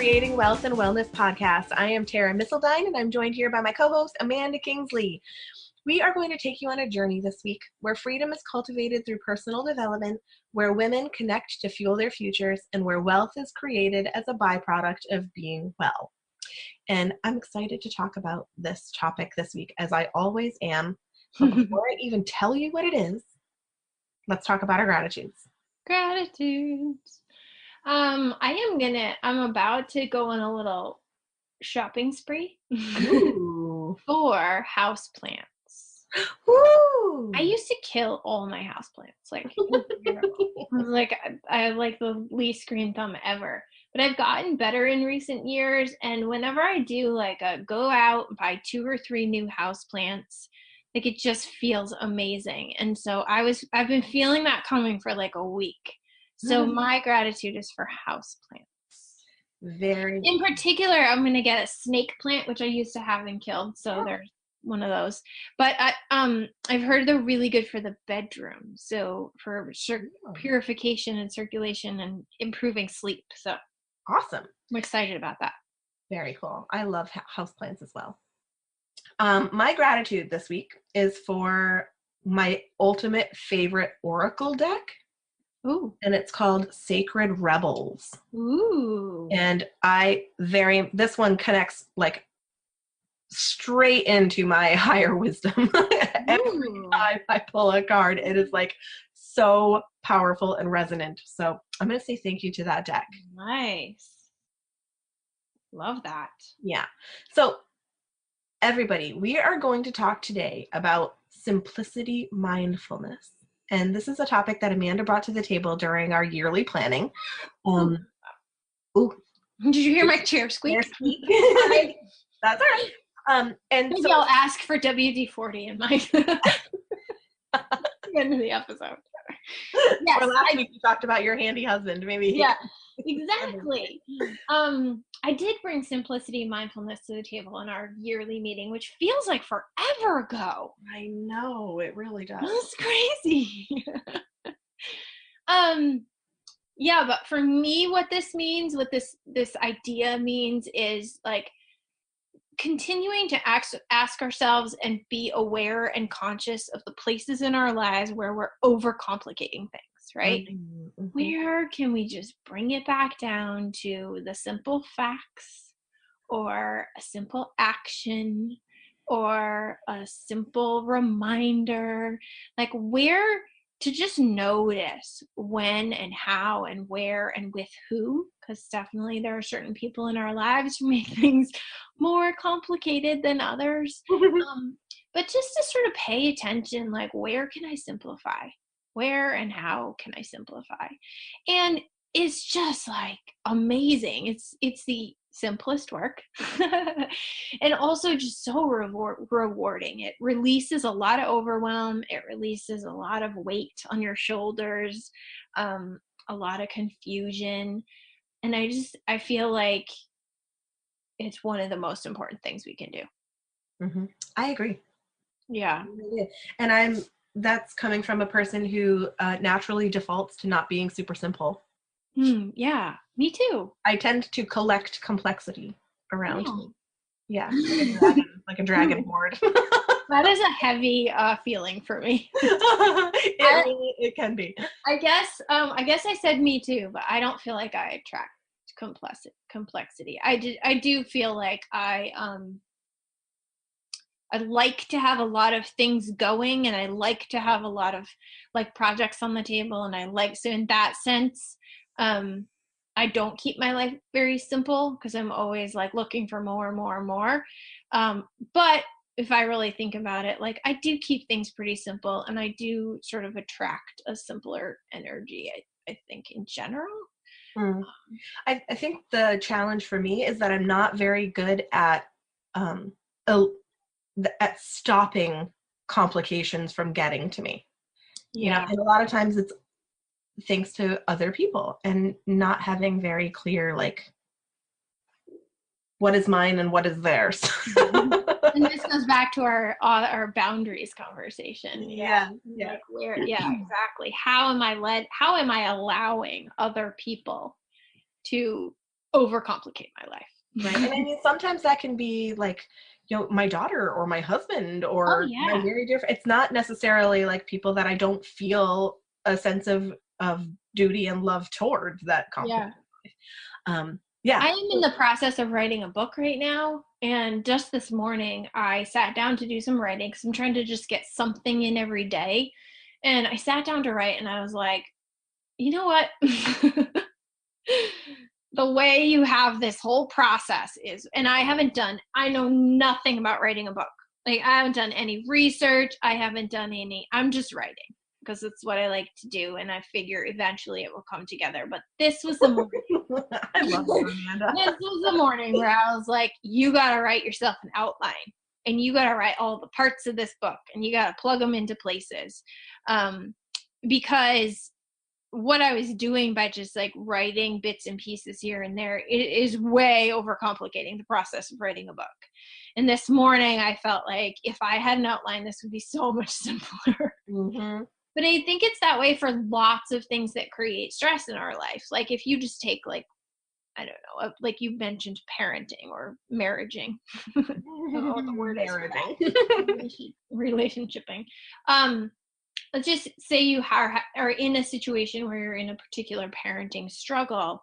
Creating Wealth and Wellness podcast. I am Tara Misseldine, and I'm joined here by my co-host, Amanda Kingsley. We are going to take you on a journey this week where freedom is cultivated through personal development, where women connect to fuel their futures, and where wealth is created as a byproduct of being well. And I'm excited to talk about this topic this week, as I always am. But before I even tell you what it is, let's talk about our gratitudes. Gratitudes. I'm about to go on a little shopping spree for houseplants. Woo! I used to kill all my houseplants. I have like the least green thumb ever. But I've gotten better in recent years, and whenever I do like a go out, buy 2 or 3 new houseplants, like it just feels amazing. And so I've been feeling that coming for like a week. So my gratitude is for houseplants. In particular, I'm going to get a snake plant, which I used to have and killed. So there's one of those. But I've heard they're really good for the bedroom. So for purification and circulation and improving sleep. So awesome. I'm excited about that. Very cool. I love houseplants as well. My gratitude this week is for my ultimate favorite oracle deck. Ooh. And it's called Sacred Rebels. Ooh. And this one connects like straight into my higher wisdom. Every time I pull a card, it is like so powerful and resonant. So I'm going to say thank you to that deck. Nice. Love that. Yeah. So everybody, we are going to talk today about simplicity mindfulness. And this is a topic that Amanda brought to the table during our yearly planning. Ooh. Did you hear my chair squeak? That's all right. And maybe I'll ask for WD-40 in my end of the episode. Yes, or last week you talked about your handy husband, maybe. Yeah, exactly. I did bring simplicity mindfulness to the table in our yearly meeting, which feels like forever ago. I know, it really does. It's crazy. Yeah, but for me, what this idea means is like continuing to ask ourselves and be aware and conscious of the places in our lives where we're overcomplicating things, right? Mm-hmm. Where can we just bring it back down to the simple facts or a simple action or a simple reminder, like where to just notice when and how and where and with who, because definitely there are certain people in our lives who make things more complicated than others. But just to sort of pay attention, like where can I simplify? Where and how can I simplify? And it's just like amazing. It's the simplest work and also just so rewarding. It releases a lot of overwhelm. It releases a lot of weight on your shoulders, a lot of confusion. And I feel like it's one of the most important things we can do. Mm-hmm. I agree. Yeah. And that's coming from a person who naturally defaults to not being super simple. Yeah, me too. I tend to collect complexity around me. Yeah, like a dragon board. That is a heavy feeling for me. It can be. I guess I said me too, but I don't feel like I attract complexity. I do feel like I like to have a lot of things going, and I like to have a lot of like projects on the table, and so in that sense, I don't keep my life very simple because I'm always like looking for more and more and more. But if I really think about it, like I do keep things pretty simple, and I do sort of attract a simpler energy, I think in general. I think the challenge for me is that I'm not very good at stopping complications from getting to me. You know, and a lot of times it's thanks to other people and not having very clear, like, what is mine and what is theirs. And this goes back to our boundaries conversation. Yeah. Like exactly. How am I allowing other people to overcomplicate my life. Right. And I mean, sometimes that can be like, my daughter or my husband Oh or my yeah. very dear, it's not necessarily like people that I don't feel a sense of duty and love towards that complicate Yeah. life. Yeah. I am in the process of writing a book right now. And just this morning, I sat down to do some writing because I'm trying to just get something in every day. And I sat down to write and I was like, you know what? The way you have this whole process is, and I know nothing about writing a book. Like, I haven't done any research. I'm just writing because it's what I like to do. And I figure eventually it will come together. But this was the morning. I love you, Amanda. This was the morning where I was like, you got to write yourself an outline and you got to write all the parts of this book and you got to plug them into places. Because what I was doing by just like writing bits and pieces here and there, it is way overcomplicating the process of writing a book. And this morning I felt like if I had an outline, this would be so much simpler. Mm-hmm. But I think it's that way for lots of things that create stress in our life. Like if you just take like, I don't know, like you mentioned parenting or marriaging. I don't know what the word is for that. Relationshiping. Let's just say you are in a situation where you're in a particular parenting struggle.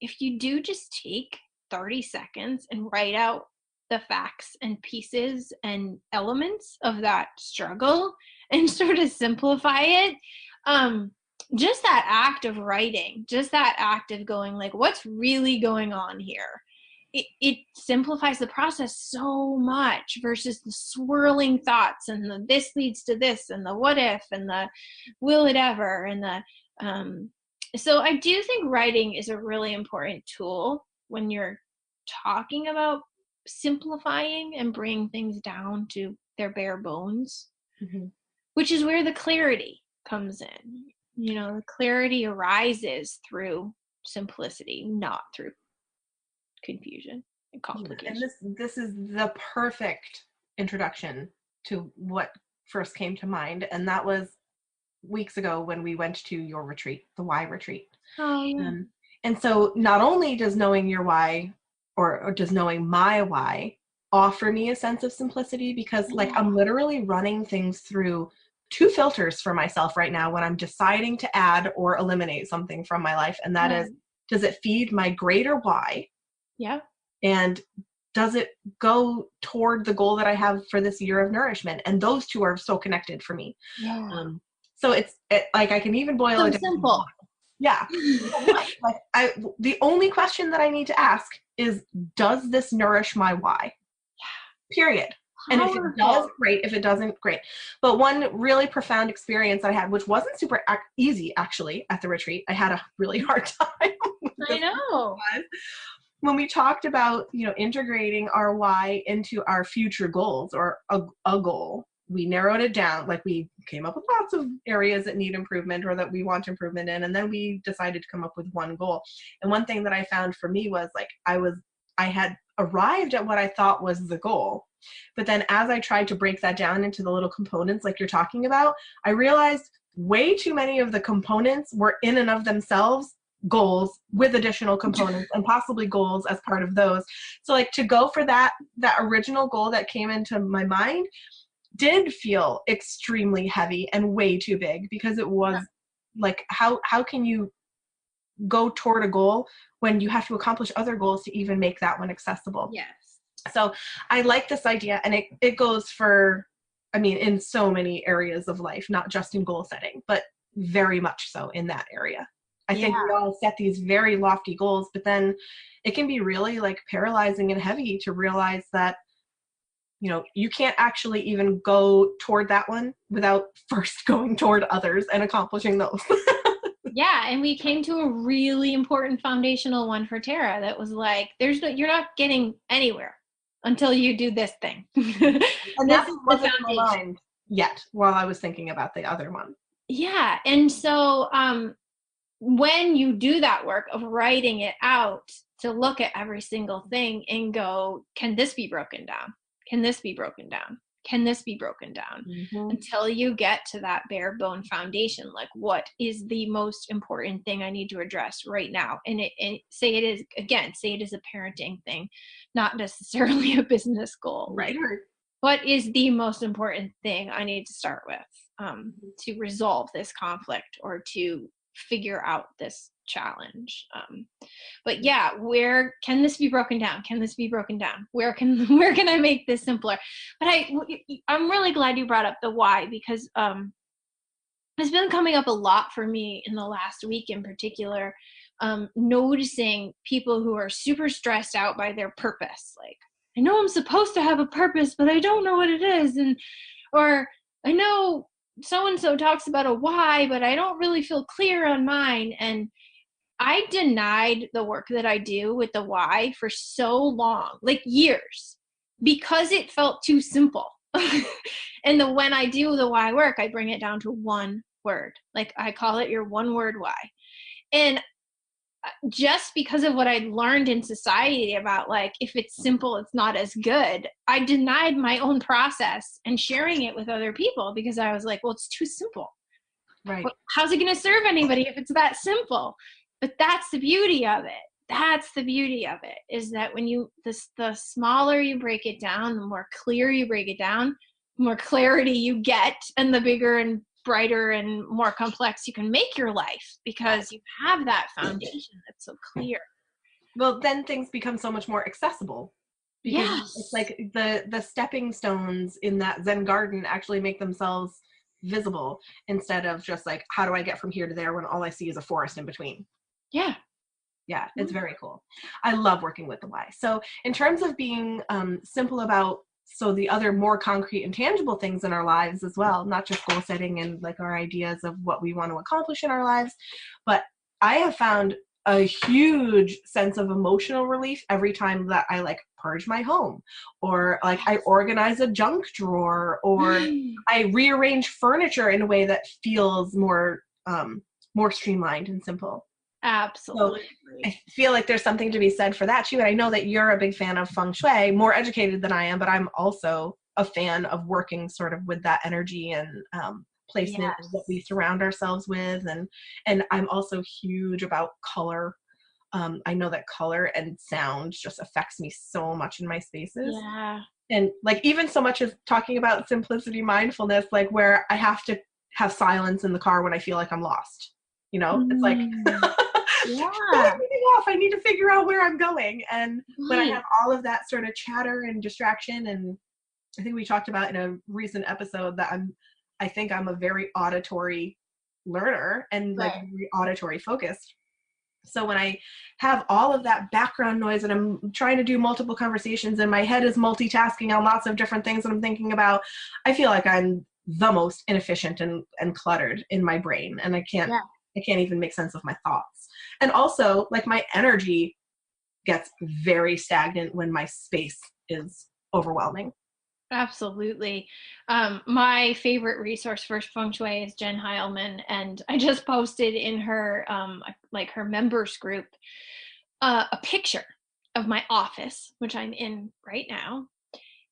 If you do just take 30 seconds and write out the facts and pieces and elements of that struggle and sort of simplify it, just that act of writing, just that act of going like, what's really going on here? It simplifies the process so much versus the swirling thoughts and the this leads to this and the what if and the will it ever and the so I do think writing is a really important tool when you're talking about simplifying and bringing things down to their bare bones, Mm-hmm. which is where the clarity comes in. The clarity arises through simplicity, not through confusion and complication. And this is the perfect introduction to what first came to mind, and that was weeks ago when we went to your retreat, the why retreat. Oh yeah. And so not only does knowing your why or does knowing my why offer me a sense of simplicity, because like I'm literally running things through two filters for myself right now when I'm deciding to add or eliminate something from my life, and that is, does it feed my greater why? Yeah. And does it go toward the goal that I have for this year of nourishment? And those two are so connected for me. Yeah. So it's like I can even boil it down. Simple. Yeah. Like the only question that I need to ask is, does this nourish my why? Yeah. Period. And if it does, great. If it doesn't, great. But one really profound experience that I had, which wasn't super easy actually at the retreat, I had a really hard time. I know. When we talked about, integrating our why into our future goals or a goal, we narrowed it down. Like we came up with lots of areas that need improvement or that we want improvement in. And then we decided to come up with one goal. And one thing that I found for me was like, I had arrived at what I thought was the goal. But then as I tried to break that down into the little components like you're talking about, I realized way too many of the components were in and of themselves goals with additional components and possibly goals as part of those. So like to go for that original goal that came into my mind did feel extremely heavy and way too big, because it was like, how can you go toward a goal when you have to accomplish other goals to even make that one accessible? Yes. So I like this idea, and it goes for, in so many areas of life, not just in goal setting, but very much so in that area. I think we all set these very lofty goals, but then it can be really like paralyzing and heavy to realize that, you can't actually even go toward that one without first going toward others and accomplishing those. Yeah, and we came to a really important foundational one for Tara that was like, you're not getting anywhere until you do this thing. And that wasn't in my mind yet while I was thinking about the other one. Yeah, and so when you do that work of writing it out, to look at every single thing and go, can this be broken down? Can this be broken down? can this be broken down? Until you get to that bare bone foundation, like what is the most important thing I need to address right now? And say it is a parenting thing, not necessarily a business goal. Like, what is the most important thing I need to start with to resolve this conflict or to figure out this challenge? But yeah, where can this be broken down? Can this be broken down? Where can I make this simpler? But I'm really glad you brought up the why, because it's been coming up a lot for me in the last week in particular, noticing people who are super stressed out by their purpose. Like, I know I'm supposed to have a purpose, but I don't know what it is. Or I know so-and-so talks about a why, but I don't really feel clear on mine. And I denied the work that I do with the why for so long, like years, because it felt too simple. And when I do the why work, I bring it down to one word. Like, I call it your one word why. And just because of what I learned in society about, like, if it's simple, it's not as good, I denied my own process and sharing it with other people, because I was like, well, it's too simple. Right. Well, how's it going to serve anybody if it's that simple? But that's the beauty of it. That's the beauty of it, is that when the smaller you break it down, the more clear you break it down, the more clarity you get, and the bigger and brighter and more complex you can make your life, because you have that foundation that's so clear. Well, then things become so much more accessible, because it's like the stepping stones in that Zen garden actually make themselves visible, instead of just like, how do I get from here to there when all I see is a forest in between? Yeah, it's very cool. I love working with the why. So in terms of being simple about the other more concrete and tangible things in our lives as well, not just goal setting and like our ideas of what we want to accomplish in our lives, but I have found a huge sense of emotional relief every time that I like purge my home, or like I organize a junk drawer, or I rearrange furniture in a way that feels more streamlined and simple. Absolutely. So I feel like there's something to be said for that too. And I know that you're a big fan of feng shui, more educated than I am, but I'm also a fan of working sort of with that energy and placement of what we surround ourselves with. And I'm also huge about color. I know that color and sound just affects me so much in my spaces. Yeah. And like, even so much as talking about simplicity, mindfulness, like where I have to have silence in the car when I feel like I'm lost. You know, it's like, off. I need to figure out where I'm going. And when I have all of that sort of chatter and distraction, and I think we talked about in a recent episode that I think I'm a very auditory learner and like very auditory focused. So when I have all of that background noise and I'm trying to do multiple conversations and my head is multitasking on lots of different things that I'm thinking about, I feel like I'm the most inefficient and cluttered in my brain. And I can't even make sense of my thoughts. And also, like, my energy gets very stagnant when my space is overwhelming. Absolutely. My favorite resource for feng shui is Jen Heilman, and I just posted in her her members group a picture of my office, which I'm in right now,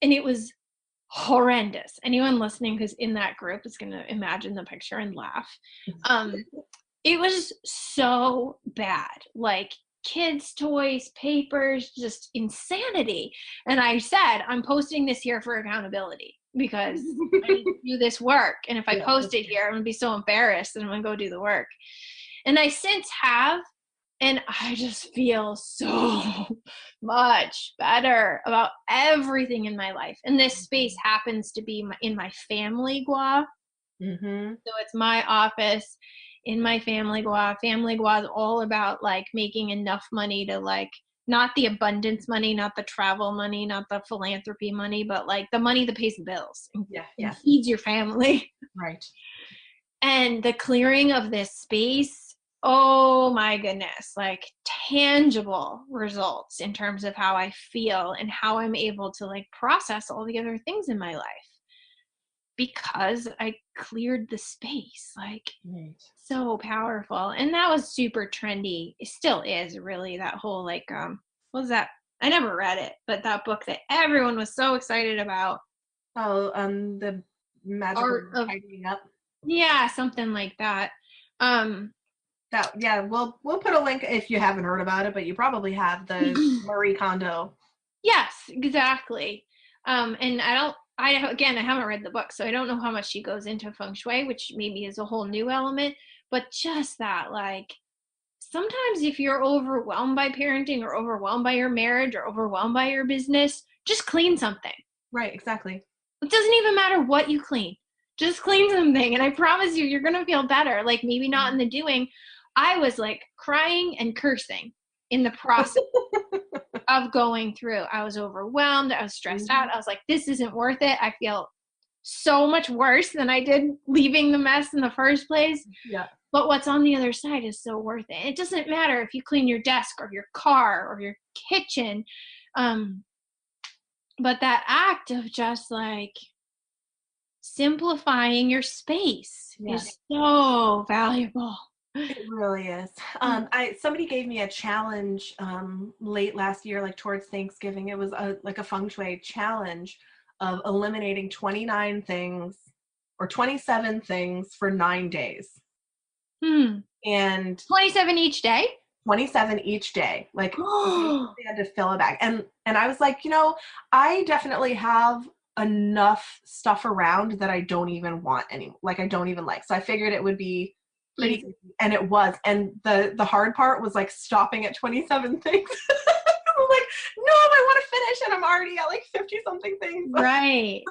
and it was horrendous. Anyone listening who's in that group is going to imagine the picture and laugh. It was so bad, like kids' toys, papers, just insanity. And I said, I'm posting this here for accountability, because I need to do this work. And if I post it here, I'm going to be so embarrassed and I'm going to go do the work. And I since have, and I just feel so much better about everything in my life. And this space happens to be in my family gua. So it's my office in my family gua. Family gua is all about like making enough money to, like, not the abundance money, not the travel money, not the philanthropy money, but like the money that pays the bills and feeds your family. Right. And the clearing of this space, oh my goodness, like tangible results in terms of how I feel and how I'm able to like process all the other things in my life, because I cleared the space. Like, so powerful. And that was super trendy. It still is, really, that whole like what was that? I never read it, but that book that everyone was so excited about. Oh, the magical Art of, tidying up. yeah, something like that. That, yeah, we'll put a link if you haven't heard about it, but you probably have the Marie Kondo. Yes, exactly. And again, I haven't read the book, so I don't know how much she goes into feng shui, which maybe is a whole new element, but just that, like, sometimes if you're overwhelmed by parenting or overwhelmed by your marriage or overwhelmed by your business, just clean something. Right, exactly. It doesn't even matter what you clean. Just clean something, and I promise you, you're going to feel better. Like, maybe not in the doing. I was like crying and cursing in the process of going through. I was overwhelmed. I was stressed out. I was like, this isn't worth it. I feel so much worse than I did leaving the mess in the first place. Yeah. But what's on the other side is so worth it. It doesn't matter if you clean your desk or your car or your kitchen. But that act of just like simplifying your space is so valuable. It really is. Somebody gave me a challenge late last year, like towards Thanksgiving. It was like a feng shui challenge of eliminating 29 things or 27 things for 9 days. And 27 each day? 27 each day. Like they had to fill it back. And I was like, I definitely have enough stuff around that I don't even want anymore. Like I don't even like. So I figured it would be pretty easy. And it was. And the hard part was like stopping at 27 things. I'm like, no, I want to finish, and I'm already at like 50 something things. Right.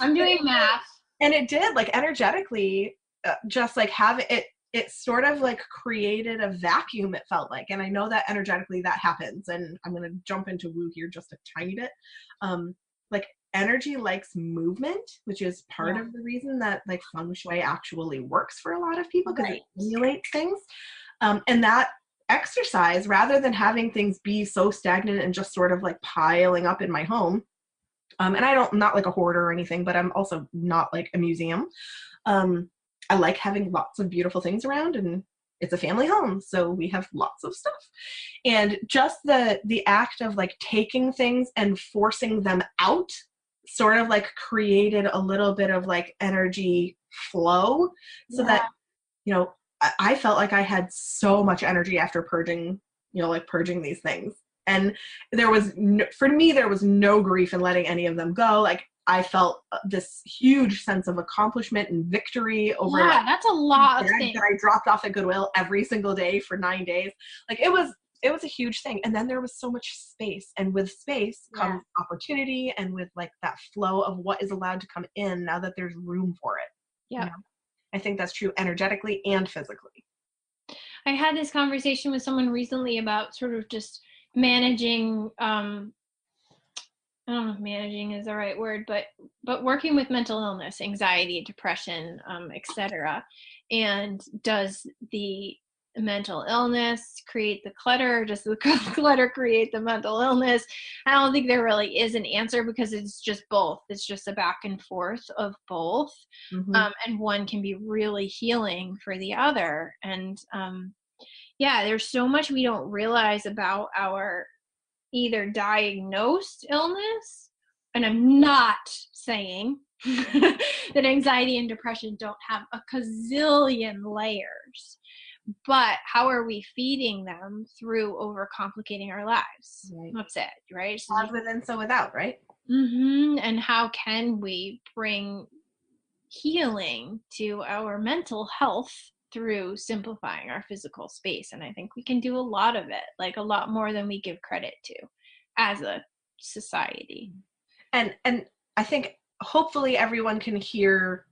I'm doing math. And it did, like, energetically, just like have it sort of like created a vacuum, it felt like. And I know that energetically that happens, and I'm going to jump into woo here just a tiny bit. Like energy likes movement, which is part of the reason that like feng shui actually works for a lot of people, because it stimulates things. And that exercise, rather than having things be so stagnant and just sort of like piling up in my home, and I'm not like a hoarder or anything, but I'm also not like a museum. I like having lots of beautiful things around, and it's a family home, so we have lots of stuff. And just the act of like taking things and forcing them out sort of like created a little bit of like energy flow, so that, I felt like I had so much energy after purging, like purging these things. And for me, there was no grief in letting any of them go. Like I felt this huge sense of accomplishment and victory over that's a lot of things that I dropped off at Goodwill every single day for 9 days. Like it was a huge thing. And then there was so much space, and with space comes opportunity, and with like that flow of what is allowed to come in now that there's room for it. Yeah. I think that's true energetically and physically. I had this conversation with someone recently about sort of just managing, I don't know if managing is the right word, but working with mental illness, anxiety, depression, etc. And does the mental illness create the clutter? Does the clutter create the mental illness? I don't think there really is an answer, because it's just both. It's just a back and forth of both. And one can be really healing for the other. And there's so much we don't realize about our either diagnosed illness, and I'm not saying that anxiety and depression don't have a gazillion layers, but how are we feeding them through overcomplicating our lives? Right. That's it, right? So as within, so without, right? And how can we bring healing to our mental health through simplifying our physical space? And I think we can do a lot of it, like a lot more than we give credit to as a society. And I think hopefully everyone can hear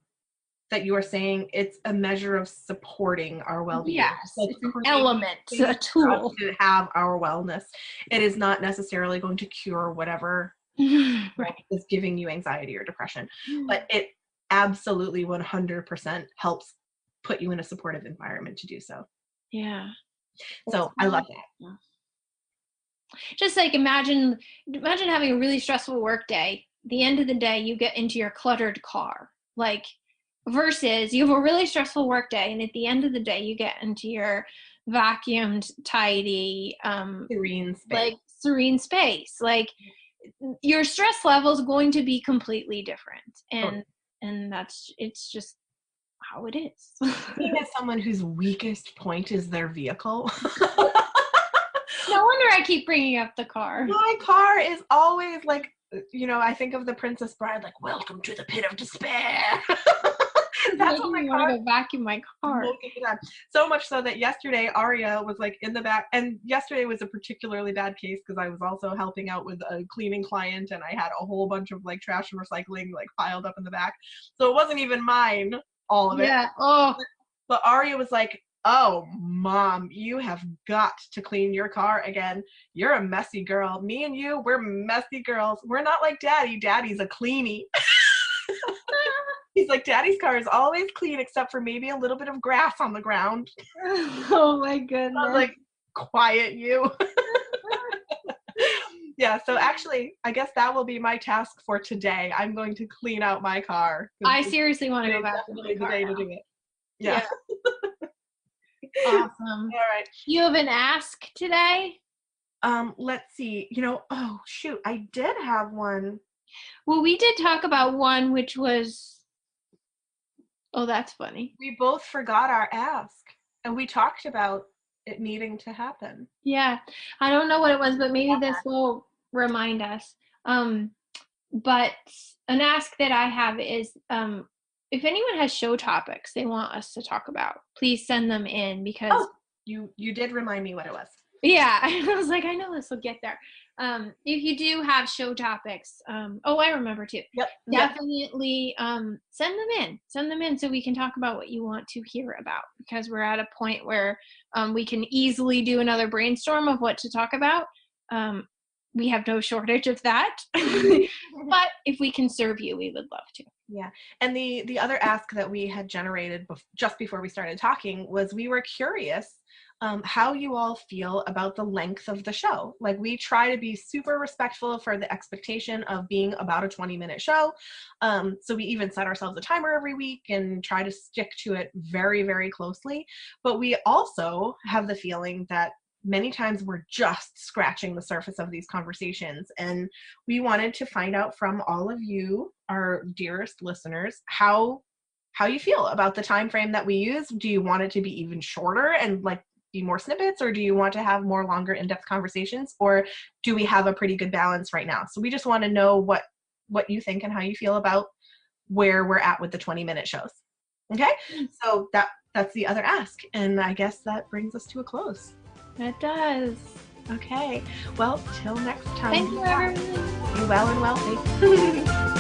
that you are saying it's a measure of supporting our well-being. Yes, it's an element, a tool to have our wellness. It is not necessarily going to cure whatever is giving you anxiety or depression, but it absolutely 100% helps put you in a supportive environment to do so. Yeah. So I love that. Just like imagine having a really stressful work day. At the end of the day, you get into your cluttered car, like, versus you have a really stressful work day, and at the end of the day, you get into your vacuumed, tidy, serene space. Like serene space. Like your stress level is going to be completely different. And it's just how it is. Being as someone whose weakest point is their vehicle. No wonder I keep bringing up the car. My car is always like, I think of the Princess Bride, like, welcome to the pit of despair. That's what my car. I want to go vacuum my car. So much so that yesterday Aria was like in the back, and yesterday was a particularly bad case because I was also helping out with a cleaning client, and I had a whole bunch of like trash and recycling like piled up in the back. So it wasn't even mine, all of it. Yeah. Oh. But Aria was like, oh, Mom, you have got to clean your car again. You're a messy girl. Me and you, we're messy girls. We're not like Daddy. Daddy's a cleanie. He's like, Daddy's car is always clean except for maybe a little bit of grass on the ground. Oh my goodness. I was like, quiet you. Yeah, so actually, I guess that will be my task for today. I'm going to clean out my car. I seriously want to go back to the day to do it. Yeah. Awesome. All right. You have an ask today? Let's see. Oh shoot, I did have one. Well, we did talk about one, which was, oh, that's funny. We both forgot our ask, and we talked about it needing to happen. Yeah, I don't know what it was, but maybe this will remind us. But an ask that I have is, if anyone has show topics they want us to talk about, please send them in because you did remind me what it was. Yeah, I was like, I know this will get there. If you do have show topics, I remember too. Yep. Definitely send them in so we can talk about what you want to hear about, because we're at a point where we can easily do another brainstorm of what to talk about. We have no shortage of that. But if we can serve you, we would love to. Yeah. And the other ask that we had generated just before we started talking was we were curious how you all feel about the length of the show. Like, we try to be super respectful for the expectation of being about a 20-minute show. So we even set ourselves a timer every week and try to stick to it very, very closely. But we also have the feeling that many times we're just scratching the surface of these conversations. And we wanted to find out from all of you, our dearest listeners, how you feel about the time frame that we use. Do you want it to be even shorter and like be more snippets, or do you want to have more longer in-depth conversations, or do we have a pretty good balance right now? So we just want to know what you think and how you feel about where we're at with the 20-minute shows. Okay, so that's the other ask, and I guess that brings us to a close. It does. Okay, well, till next time. Thank you, everyone. Be well and wealthy.